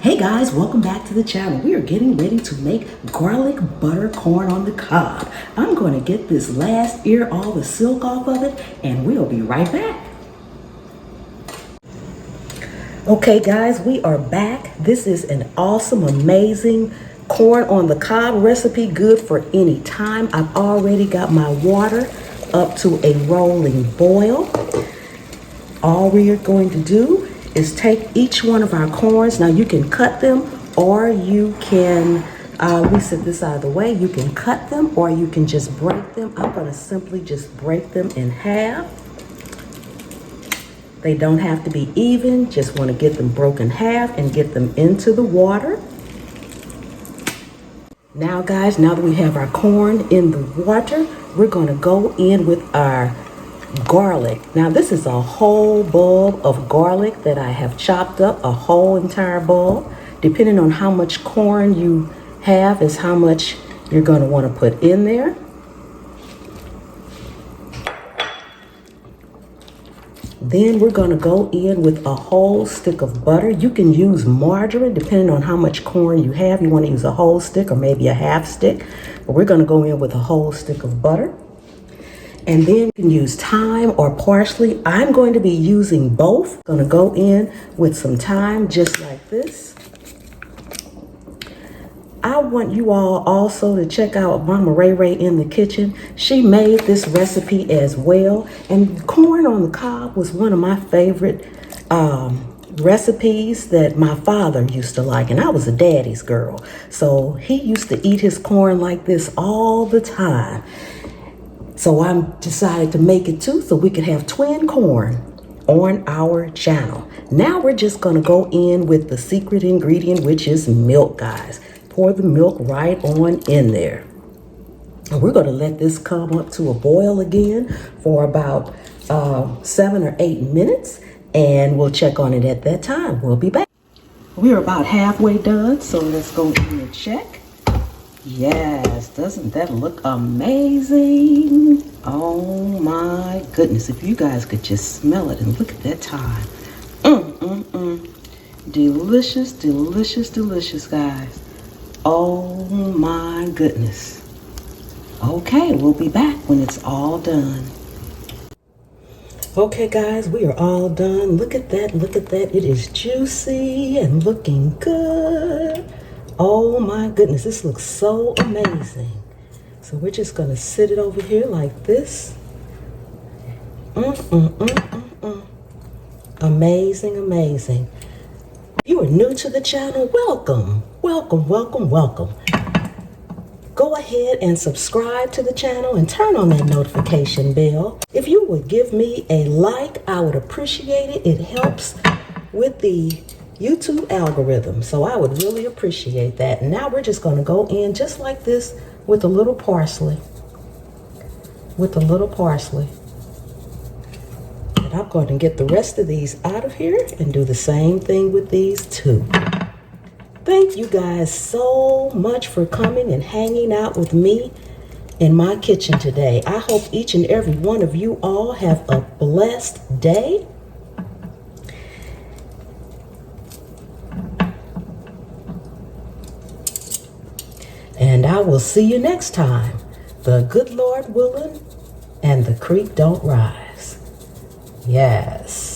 Hey guys, welcome back to the channel. We are getting ready to make garlic butter corn on the cob. I'm going to get this last ear, all the silk off of it, and we'll be right back. Okay guys, we are back. This is an awesome, amazing corn on the cob recipe, good for any time. I've already got my water up to a rolling boil. All we are going to do is take each one of our corns. Now you can cut them or you can, we set this out of the way, you can cut them or you can just break them. I'm gonna simply just break them in half. They don't have to be even, just wanna get them broken in half and get them into the water. Now guys, now that we have our corn in the water, we're gonna go in with our garlic. Now this is a whole bulb of garlic that I have chopped up, a whole entire bulb. Depending on how much corn you have is how much you're going to want to put in there. Then we're going to go in with a whole stick of butter. You can use margarine depending on how much corn you have. You want to use a whole stick or maybe a half stick, but we're going to go in with a whole stick of butter. And then you can use thyme or parsley. I'm going to be using both. I'm going to go in with some thyme just like this. I want you all also to check out Mama Ray Ray in the kitchen. She made this recipe as well. And corn on the cob was one of my favorite recipes that my father used to like. And I was a daddy's girl. So he used to eat his corn like this all the time. So I decided to make it too so we could have twin corn on our channel. Now we're just gonna go in with the secret ingredient, which is milk, guys. Pour the milk right on in there. And we're gonna let this come up to a boil again for about 7 or 8 minutes, and we'll check on it at that time. We'll be back. We're about halfway done, so let's go in and check. Yes, doesn't that look amazing? Oh my goodness, if you guys could just smell it and look at that thyme. Delicious, delicious, delicious, guys. Oh my goodness. Okay, we'll be back when it's all done. Okay guys, we are all done. Look at that, look at that. It is juicy and looking good. Oh my goodness, this looks so amazing. So we're just gonna sit it over here like this. Amazing, amazing. If you are new to the channel, welcome, welcome, welcome, welcome. Go ahead and subscribe to the channel and turn on that notification bell. If you would give me a like, I would appreciate it. It helps with the YouTube algorithm, so I would really appreciate that. And now we're just going to go in just like this with a little parsley. With a little parsley. And I'm going to get the rest of these out of here and do the same thing with these too. Thank you guys so much for coming and hanging out with me in my kitchen today. I hope each and every one of you all have a blessed day. And I will see you next time. The good Lord willing and the creek don't rise. Yes.